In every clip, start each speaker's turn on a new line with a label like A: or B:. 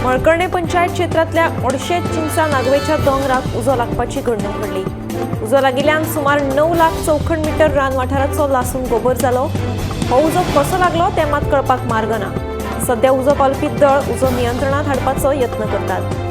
A: मळकर्णे पंचायत क्षेत्रातल्या ओडशेत चिंचा नागवेच्या दोंगराक उजो लागपाची घडणूक घडली। उजो लागिल्ल्यान सुमार 9 लाख चौखण मीटर रान वाठाराचो लासून गोबर जालो। हो उजो कसो लागलो ते मात कळपाक मार्ग ना। सध्या उजो पालपी दळ उजो नियंत्रणात हाडपाचो यत्न करतात।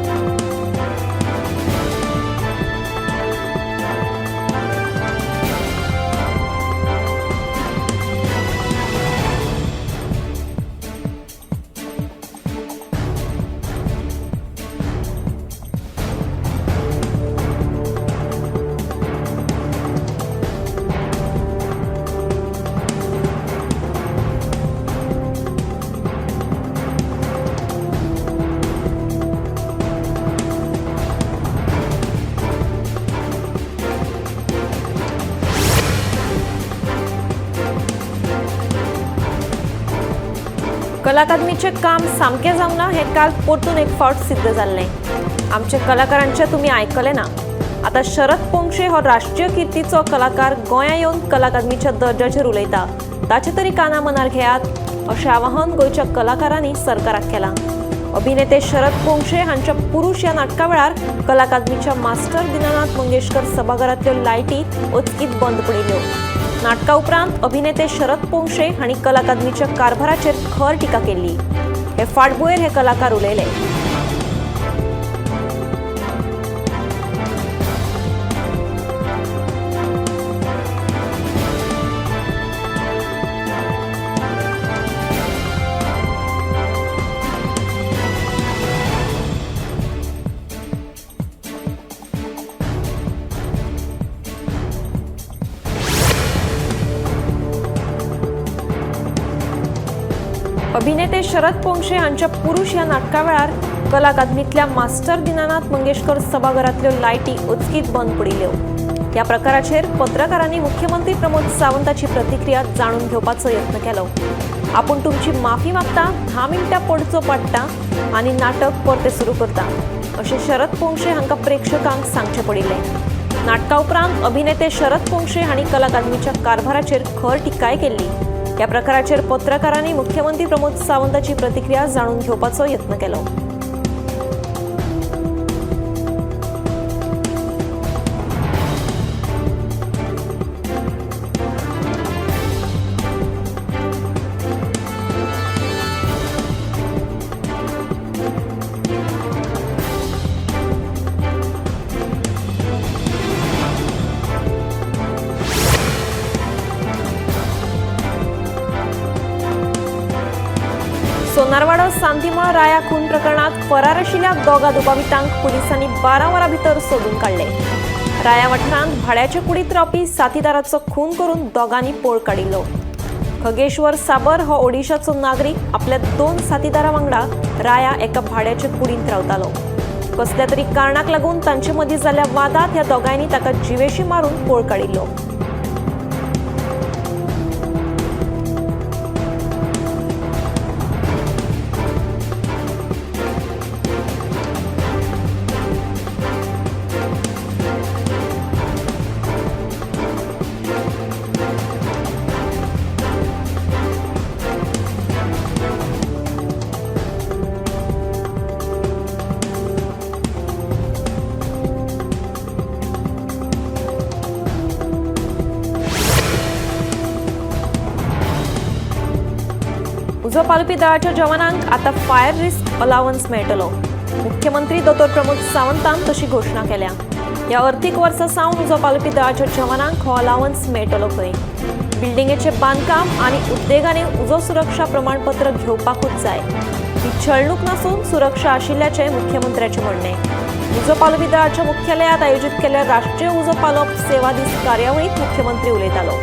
A: कला अकादमीचे काम सामके जावना हे काल परतून एक फावट सिद्ध जाल्ले। आमचे कलाकारांचे तुम्ही ऐकले ना। आता शरद पोंक्षे हो राष्ट्रीय कीर्तीचो कलाकार गोंया येवन कला अकादमीच्या दर्जाचेर उलयता, ताचे तरी काना मनार घेयात अशें आवाहन गोंयच्या कलाकारांनी सरकाराक केलां। अभिनेते शरद पोंक्षे हांच्या पुरुष ह्या नाटका वेळार कला अकादमीच्या मास्टर दीनानाथ मंगेशकर सभाघरांतल्यो लायटी अचकीत बंद पडिल्ल्यो। नाटका उपरांत अभिनेते शरद पोंक्षे हांणी कला अकादमीच्या कारभाराचेर खर टिका केल्ली। हे फाटभुंयेर हे कलाकार उलयले। अभिनेते शरद पोंक्षे हांच्या पुरुष ह्या नाटका वेळार कला अकादमीतल्या मास्टर दीनानाथ मंगेशकर सभाघरांतल्यो लायटी अचकीत बंद पडिल्ल्यो। ह्या प्रकाराचेर पत्रकारांनी मुख्यमंत्री प्रमोद सावंताची प्रतिक्रिया जाणून घेवपाचो यत्न केलो। आपूण तुमची माफी मागता, 10 मिनटां पडचो पडटा आनी नाटक परते सुरू करता अशें शरद पोंक्षे हांकां प्रेक्षकांक सांगचें पडिल्लें। नाटका उपरांत अभिनेते शरद पोंक्षे हांणी कला अकादमीच्या कारभाराचेर खर टिकाय केल्ली। या प्रकाराचेर पत्रकारांनी मुख्यमंत्री प्रमोद सावंताची प्रतिक्रिया जाणून घेवपाचो यत्न केलो। सोनारवाडो सांतिमळ राया खून प्रकरणात फरार आशिल्ल्या दोगा दुबावितांक पुलिसांनी 12 वरां भितर सोदून काडले। राया वाठारांत भाड्याचे कुडीत रावपी साथीदाराचो खून करून दोगांनी पळ काडिल्लो। खगेश्वर साबर हो ओडिशाचो नागरीक आपल्या 2 साथीदारां वांगडा राया एका भाड्याचे कुडींत रावतालो। कसल्या तरी कारणाक लागून तांचे मदीं जाल्ल्या वादांत ह्या दोगांनी ताका जिवेशी मारून पळ काडिल्लो। उजो पालपी दळाच्या जवानांक आता फायर रिस्क अलावन्स मेळटलो। मुख्यमंत्री दोतोर प्रमोद सावंतान तशी घोषणा केल्या। ह्या अर्थीक वर्सा सावन उजो पालपी दळाच्या जवानांक हो अलावन्स मेळटलो खंय। बिल्डिंगेचे बांदकाम आनी उद्देगांनी उजो सुरक्षा प्रमाणपत्र घेवपाकूच जाय। ही छळणूक नसून सुरक्षा आशिल्ल्याचे मुख्यमंत्र्याचे म्हणणे। उजो पालपी दळाच्या मुख्यालयात आयोजित केल्ल्या राष्ट्रीय उजो पालप सेवा दीस कार्यावळीत मुख्यमंत्री उलयतालो।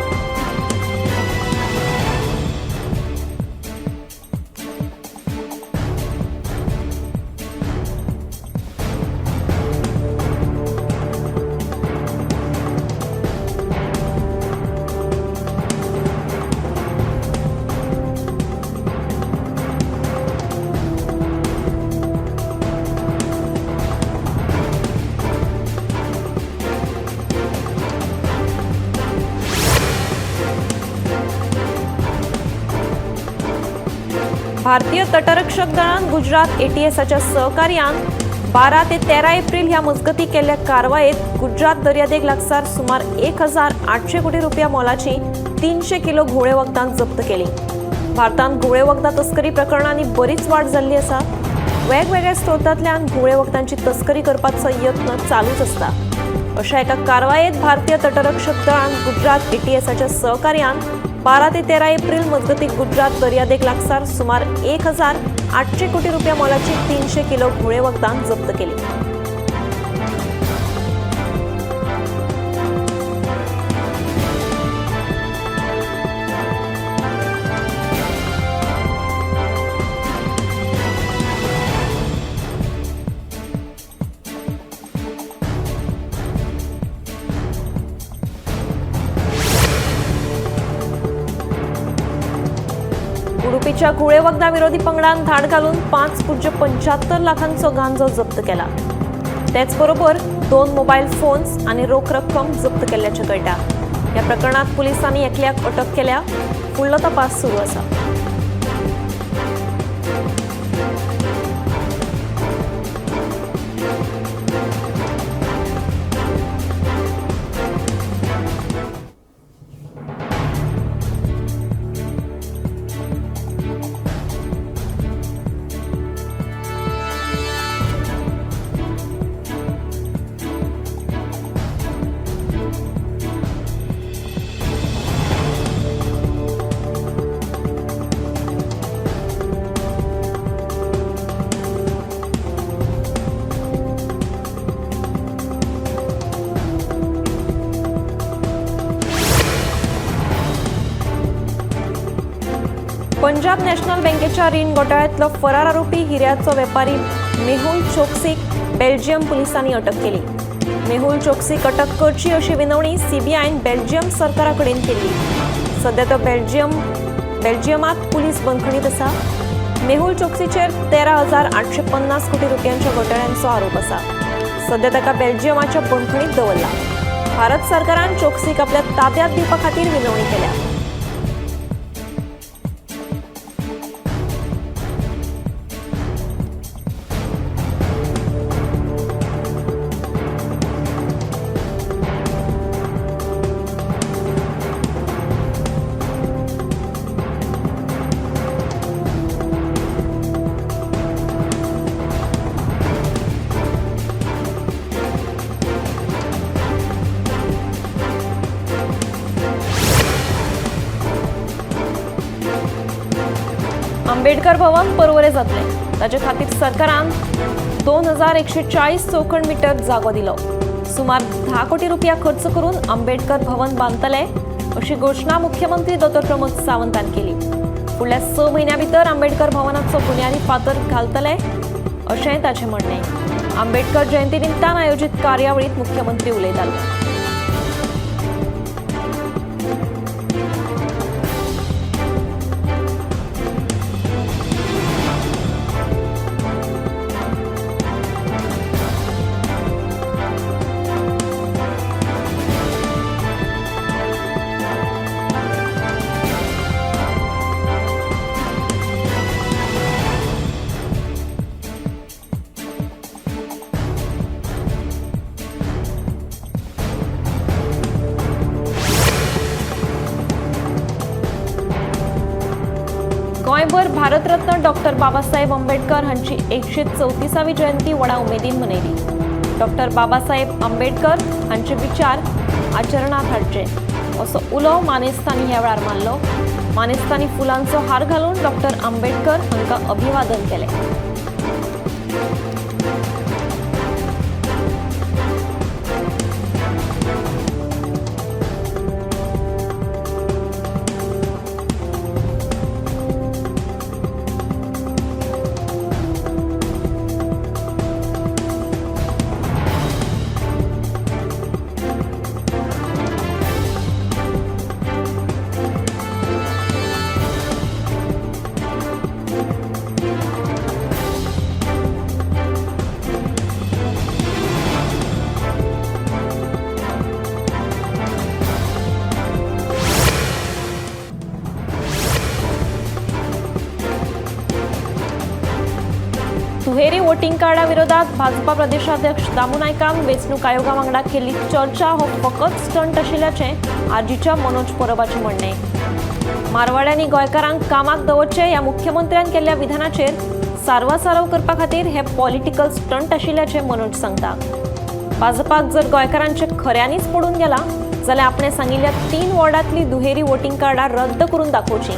A: भारतीय तटरक्षक दळान गुजरात एटीएसच्या सहकार्यान 12 ते 13 एप्रिल ह्या मजगती केल्ल्या कारवायेत गुजरात दर्यादेग लागसार सुमार 1800 कोटी रुपया मोलाची 300 किलो घोळे वखदां जप्त केली. भारतान घोळे वखदां तस्करी प्रकरणांनी बरीच वाढ जाल्ली आसा. वेगवेगळ्या स्त्रोतांतल्यान घोळे वखदांची तस्करी करपाचो यत्न चालूच आसता. अशा एका कारवायेत भारतीय तटरक्षक दळान गुजरात एटीएसच्या सहकार्यान 12 ते 13 एप्रिल मजगती गुजरात दर्यादेग लागसार सुमार 1800 कोटी रुपया मोलाची 300 किलो घोळे वखदां जप्त केली. उडुपीच्या घोळे वखदां विरोधी पंगडान धाड घालून 5.75 लाखांचो गांजो जप्त केला. तेच बरोबर 2 मोबाईल फोन्स आणि रोख रक्कम जप्त केल्याचे कळटा. या प्रकरणात पोलिसांनी एकल्याक अटक केल्या. फुडलो तपास सुरू आसा. पंजाब नॅशनल बँकेच्या रीण घोटाळ्यातलो फरार आरोपी हिऱ्याचो वेपारी मेहुल चोक्सीक बेल्जियम पोलिसांनी अटक केली. मेहुल चोक्सीक अटक करची अशी विनवणी सीबीआयन बेल्जियम सरकाराकडेन केली. सध्या तो बेल्जियमात पुलीस बंदखणीत आसा. मेहुल चोक्सीचेर 13,850 कोटी रुपयांच्या घोटाळ्यांचो आरोप आसा. सध्या ताका बेल्जियमाच्या बंदखणीत दवरला. भारत सरकारान चोक्सीक आपल्या ताब्यात दिवपा खातीर विनवणी केल्या. आंबेडकर भवन पर्वरे जातले. ताचे खातीर सरकारान 2140 चौखण मीटर जागो दिलो. सुमार 10 कोटी रुपया खर्च करून आंबेडकर भवन बांदतले अशी घोषणा मुख्यमंत्री डॉ. प्रमोद सावंतान केली. फुडल्या 6 म्हयन्यां भितर आंबेडकर भवनाचो बुन्यादी फातर घालतले अशेंय ताचें म्हणणें. आंबेडकर जयंती निमतान आयोजीत कार्यावळीत मुख्यमंत्री उलयताले. गोंयभर भारतरत्न डॉ. बाबासाहेब आंबेडकर हांची 134वी जयंती व्हडा उमेदीन मनयली. डॉ. बाबासाहेब आंबेडकर हांचे विचार आचरणांत हाडचे असो उलो मानेस्तांनी ह्या वेळार मारलो. मानेस्तांनी फुलांचो हार घालून डॉ. आंबेडकर हांकां अभिवादन केलें. दुहेरी वोटिंग कार्डा विरोधात भाजपा प्रदेशाध्यक्ष दामू नायकान वेंचणूक आयोगा वांगडा केल्ली चर्चा हो फकत स्टंट आशिल्ल्याचे आजीच्या मनोज परबाचे म्हणणे. मारवाड्यांनी गोंयकारांक कामाक दवरचे ह्या मुख्यमंत्र्यान केल्ल्या विधानाचेर सारवासारव करपा खातीर हे पॉलिटिकल स्टंट आशिल्ल्याचे मनोज सांगता. भाजपाक जर गोंयकारांचे खऱ्यांनीच पडून गेला जाल्यार आपणे सांगिल्ल्या 3 वॉर्डांतली दुहेरी वोटिंग कार्डां रद्द करून दाखोवची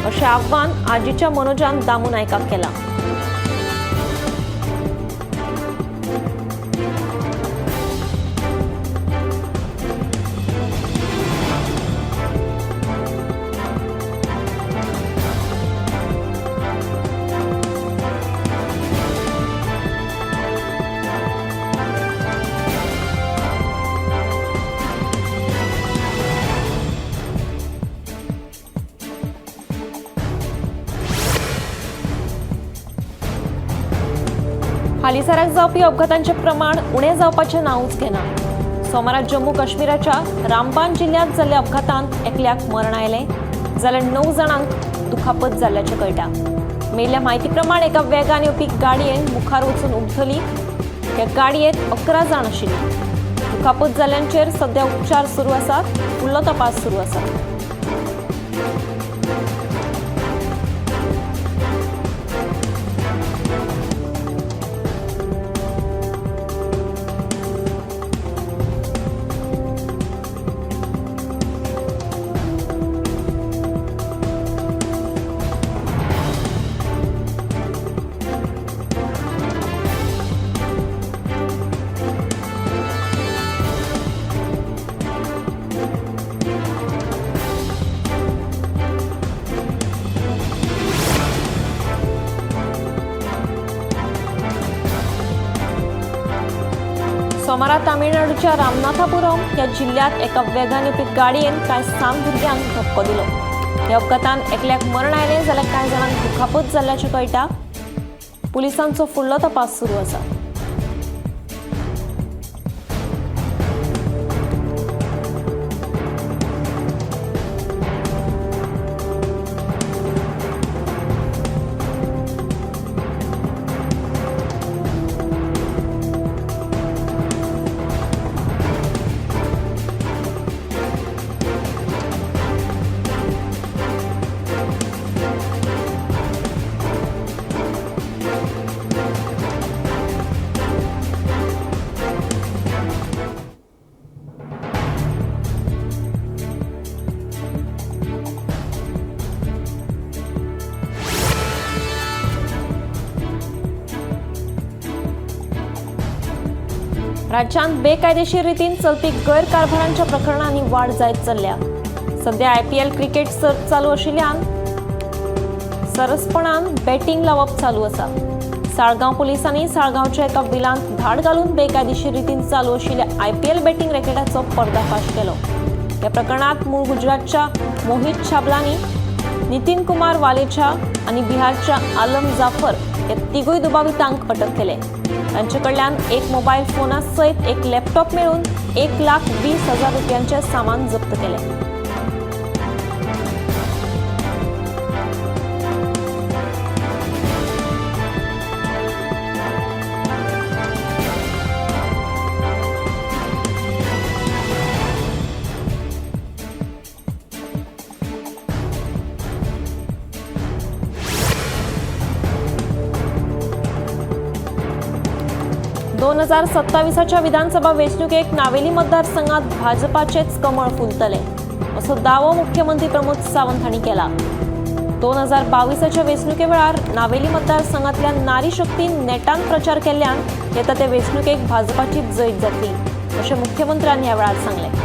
A: अशें आव्हान आजीच्या मनोजान दामू नायकाक केलां. हालीसराक जावपी अपघातांचे प्रमाण उणें जावपाचें नांवच घेना. सोमारा जम्मू काश्मीराच्या रामबान जिल्ह्यांत जाल्ल्या अपघातांत एकल्याक मरण आयलें जाल्यार 9 जाणांक दुखापत जाल्ल्याचें कळटा. मेल्ल्या म्हायती प्रमाण एका वेगान येवपी गाडयेन मुखार वचून उलथली. ह्या गाडयेंत 11 जाण आशिल्लीं. दुखापत जाल्ल्यांचेर सध्या उपचार सुरू आसात. फुडलो तपास सुरू आसा. सोमारा तामिळनाडूच्या रामनाथापुरम ह्या जिल्ह्यात एका वेगान येवपी गाडयेन कांय 7 भुरग्यांक धक्को दिलो. ह्या अपघातांत एकल्याक मरण आयलें जाल्यार कांय जाणांक दुखापत जाल्ल्याचें कळटा. पुलिसांचो फुडलो तपास सुरू आसा. राज्यांत बेकायदेशीर रितीन चलपी गैरकारभारांच्या प्रकरणांनी वाड जायत चल्ल्या. सध्या IPL क्रिकेट सर्त चालू आशिल्ल्यान सरसपणान बॅटिंग लावप चालू आसा. साळगांव पुलिसांनी साळगांवच्या एका बिलांत धाड घालून बेकायदेशीर रितीन चालू आशिल्ल्या IPL बॅटिंग रॅकेटाचो पर्दाफाश केलो. ह्या प्रकरणात मूळ गुजरातच्या मोहित छाबलानी, नितीन कुमार वालेचा आणि बिहारच्या आलम जाफर या तिगूय दुबावितांक अटक केले. तांचे कडल्यान एक मोबाईल फोना सयत एक लॅपटॉप मेळून 1,20,000 रुपयांचे सामान जप्त केले. दोन 2027च्या विधानसभा वेंचणुकेक नावेली मतदारसंघात भाजपाचेच कमळ फुलतले असो दावो मुख्यमंत्री प्रमोद सावंत हांणी केला. 2022च्या वेंचणुके वेळार नावेली मतदारसंघातल्या नारी शक्तीन नेटान प्रचार केल्ल्यान येता ते वेंचणुकेक भाजपाची जैत जातली अशें मुख्यमंत्र्यांनी ह्या वेळार सांगलें.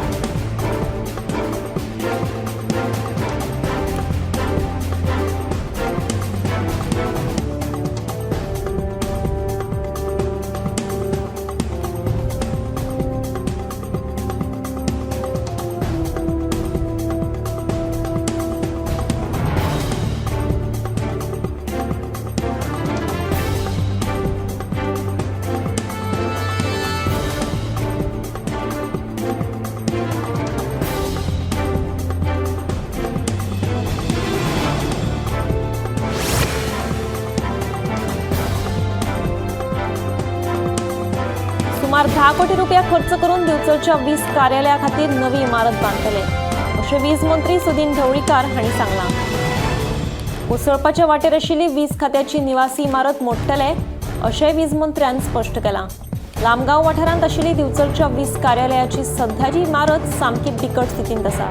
A: सुमार 10 कोटी रुपया खर्च करून दिवचलच्या वीज कार्यालया खातीर नवी इमारत बांदतले अशें वीज मंत्री सुदीन ढवळीकार हांणी सांगलां. कोसळपाच्या वाटेर आशिल्ली वीज खात्याची निवासी इमारत मोडटले अशेंय वीज मंत्र्यान स्पश्ट केलां. लामगांव वाठारांत आशिल्ली दिवचलच्या वीज कार्यालयाची सध्याची इमारत सामकी बिकट स्थितींत आसा.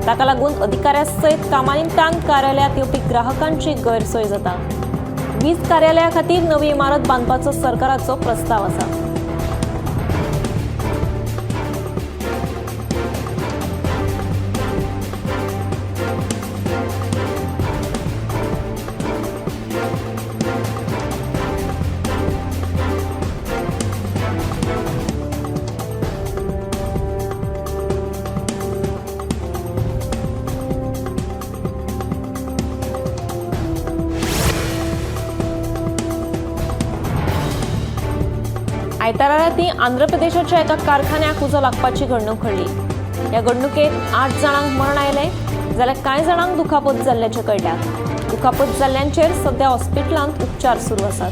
A: ताका लागून अधिकाऱ्यां सयत कामा निमतान कार्यालयांत येवपी ग्राहकांची गैरसोय जाता. वीज कार्यालया खातीर नवी इमारत बांदपाचो सरकाराचो प्रस्ताव आसा. आयतारा राती आंध्र प्रदेशाच्या एका कारखान्याक उजो लागपाची घडणूक घडली. या घडणुकेत 8 जाणांक मरण आयलें जाल्यार कांय जाणांक दुखापत जाल्ल्याचें कळटा. दुखापत जाल्ल्यांचेर सध्या हॉस्पिटलांत उपचार सुरू आसात.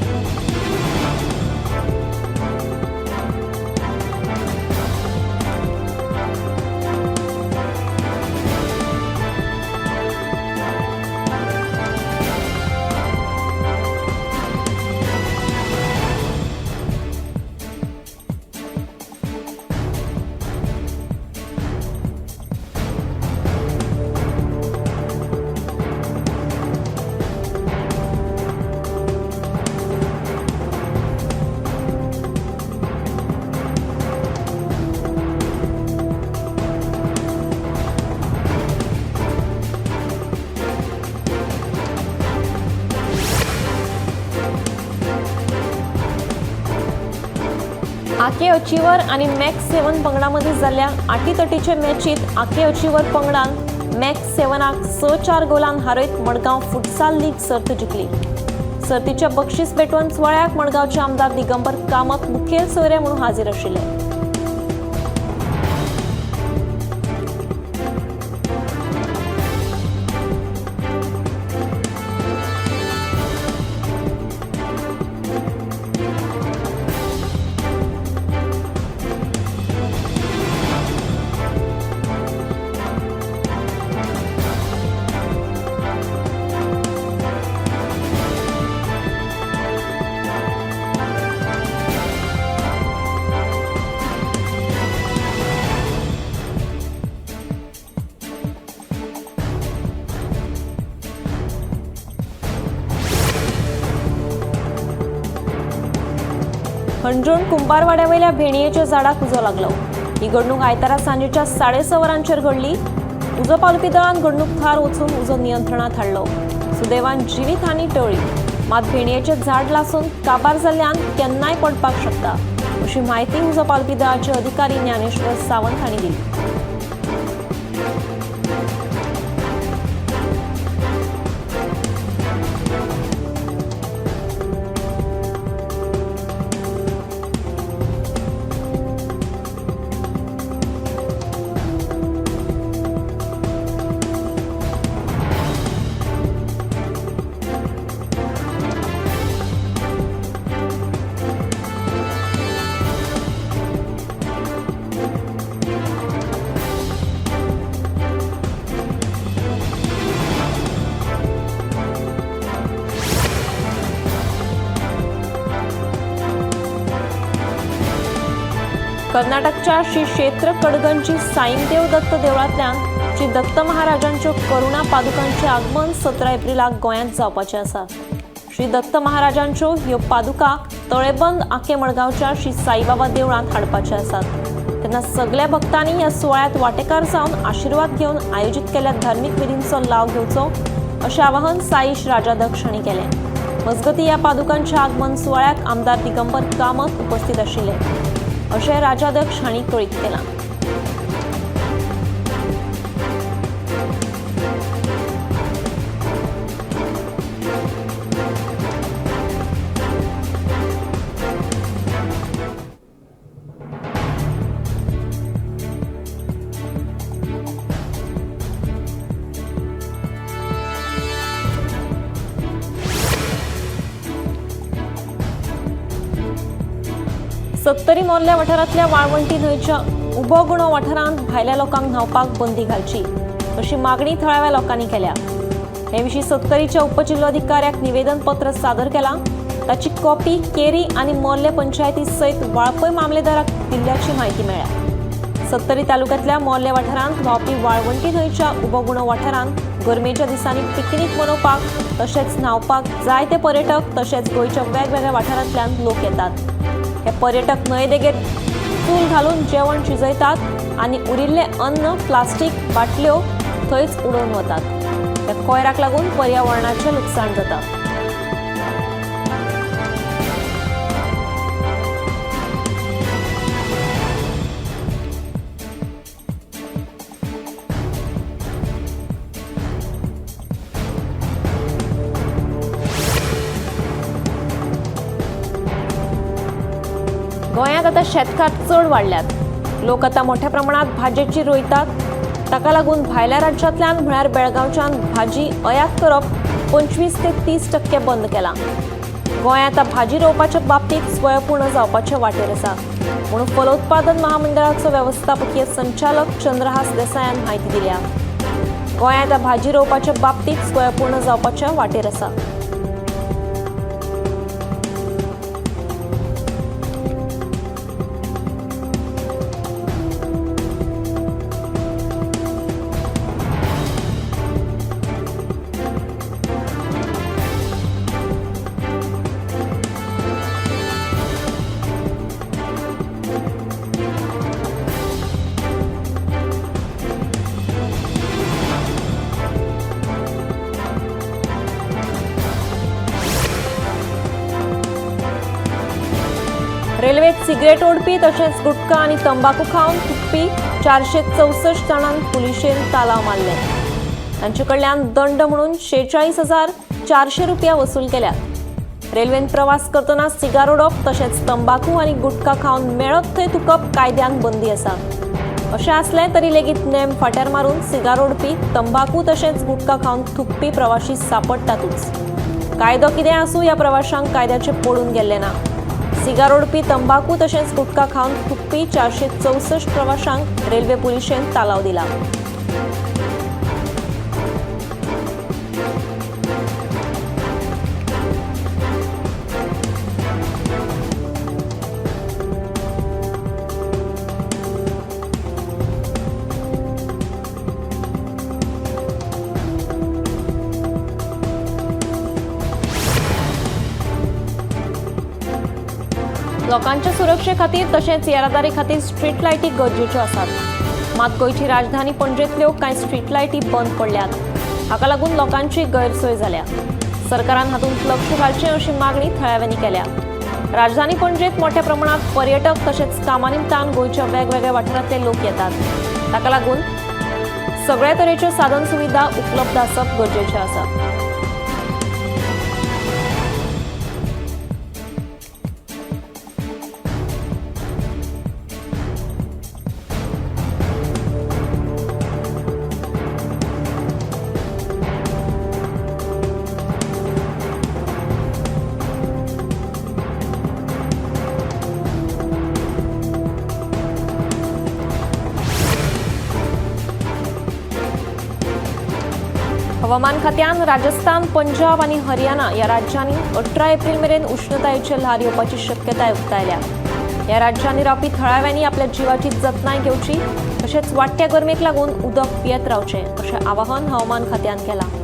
A: आके अचिवर आणि मॅक्स 7 पंगडांमदीं जाल्ल्या आटीतटीचे मॅचीत आके अचिवर पंगडान मॅक्स 7 6-4 गोलान हारयत मडगांव फुटसाल लीग सर्त जिखली. सर्तीच्या बक्षीस भेटवण सुवाळ्याक मडगांवचे आमदार दिगंबर कामत मुखेल सोयरे म्हणून हाजीर आशिल्ले. हंड्रोण कुंभारवाड्यावयल्या भेणयेच्या झाडाक उजो लागलो. ही घडणूक आयतारा सांजेच्या 6:30 वरांचेर घडली. उजो पालपी दळान घडणूक थार वचून उजो नियंत्रणात हाडलो. सुदैवान जिवीत हानी टळ्ळी. मात भेणयेचें झाड लासून काबार जाल्ल्यान केन्नाय पडपाक शकता अशी म्हायती उजो पालपी दळाचे अधिकारी ज्ञानेश्वर सावंत हांणी दिली. कर्नाटकच्या श्री क्षेत्र कडगंची साईमदेव दत्त देवळांतल्यान श्री दत्त महाराजांच्यो करुणा पादुकांचें आगमन 17 एप्रिलाक गोंयांत जावपाचें आसा. श्री दत्त महाराजांच्यो ह्यो पादुका तळेबंद आखे मडगांवच्या श्री साईबाबा देवळांत हाडपाचे आसात. तेन्ना सगळ्या भक्तांनी ह्या सुवाळ्यात वांटेकार जावन आशिर्वाद घेवन आयोजीत केल्ल्या धार्मीक विधींचो लाव घेवचो अशें आवाहन साईश राजाध्यक्ष हांणी केलें. मजगतीं ह्या पादुकांच्या आगमन सुवाळ्याक आमदार दिगंबर कामत उपस्थित आशिल्ले अशें राजाध्यक्ष हांणी कळीत केलां. सत्तरी मोर्ल्या वाठारांतल्या वाळवंटी न्हंयच्या उबोगुणो वाठारांत भायल्या लोकांक न्हावपाक बंदी घालची अशी मागणी थळाव्या लोकांनी केल्या। हे विशीं सत्तरीच्या उपजिल्लोधिकाऱ्याक निवेदन पत्र सादर केलां। ताची कॉपी केरी आनी मोर्ले पंचायती सयत वाळपय मामलेदाराक दिल्ल्याची म्हायती मेळ्ळ्या। सत्तरी तालुक्यांतल्या मोर्ले वाठारांत व्हांवपी वाळवंटी न्हंयच्या उबोगुणो वाठारांत गरमेच्या दिसांनी पिकनीक मनोवपाक तशेंच न्हावपाक जायते पर्यटक तशेंच गोंयच्या वेगवेगळ्या वाठारांतल्यान लोक येतात। हे पर्यटक न्हंय देगेर चूल घालून जेवण शिजयतात आनी उरिल्ले अन्न प्लास्टीक बाटल्यो थंयच उडोवन वतात। ह्या कोयराक लागून पर्यावरणाचें लुकसाण जाता। गोंयांत आतां शेतकार चड वाडल्यात। लोक आतां मोठ्या प्रमाणात भाजयेची रोयतात। ताका लागून भायल्या राज्यांतल्यान म्हळ्यार बेळगांवच्यान भाजी अयात करप 25 ते 30% बंद केलां। गोंय आतां भाजी रोवपाच्या बाबतींत स्वयंपूर्ण जावपाचे वाटेर आसा म्हणून फलोत्पादन महामंडळाचो वेवस्थापकीय संचालक चंद्रहास देसायान म्हायती दिल्या। गोंय आतां भाजी रोवपाच्या बाबतींत स्वयंपूर्ण जावपाच्या वाटेर आसा। रेल्वेत सिगरेट ओडपी तशेंच गुटखा आनी तंबाखू खावन थुंकपी 464 जाणांक पुलिशेन तालाव मारले। तांचे कडल्यान दंड म्हणून 46,400 रुपया वसूल केल्या। रेल्वेन प्रवास करतना सिगार ओडप तशेंच तंबाखू आनी गुटखा खावन मेळत थंय थुंकप कायद्यान बंदी आसा। अशें आसलें तरी लेगीत नेम फाटीर मारून सिगार ओडपी तंबाखू तशेंच गुटखा खावन थुंकपी प्रवाशी सापडटातूच। कायदो कितें आसूं ह्या प्रवाशांक कायद्याचें पडून गेल्लें ना। सिगार ओडपी तंबाखू तशेंच गुटखा खावन थुंकपी 464 प्रवाशांक रेल्वे पुलिशेन तालाव दिला। लोकांच्या सुरक्षे खातीर तशेंच येरादारी खातीर स्ट्रीट लायटी गरजेच्यो आसात। मात गोंयची राजधानी पणजेंतल्यो कांय स्ट्रीट लायटी बंद पडल्यात। हाका लागून लोकांची गैरसोय जाल्या। सरकारान हातूंत लक्ष घालचें अशी मागणी थळाव्यांनी केल्या। राजधानी पणजेंत मोठ्या प्रमाणात पर्यटक तशेंच कामा निमतान गोंयच्या वेगवेगळ्या वाठारांतले लोक येतात। ताका लागून सगळ्या तरेच्यो साधन सुविधा उपलब्ध आसप गरजेचें आसा। हवामान खात्यान राजस्थान, पंजाब आनी हरियाणा ह्या राज्यांनी 18 एप्रिल मेरेन उष्णतायेचे ल्हार येवपाची शक्यताय उक्तायल्या। ह्या राज्यांनी रावपी थळाव्यांनी आपल्या जिवाची जतनाय घेवची तशेंच वाडट्या गरमेक लागून उदक पियेत रावचें अशें आवाहन हवामान खात्यान केलां।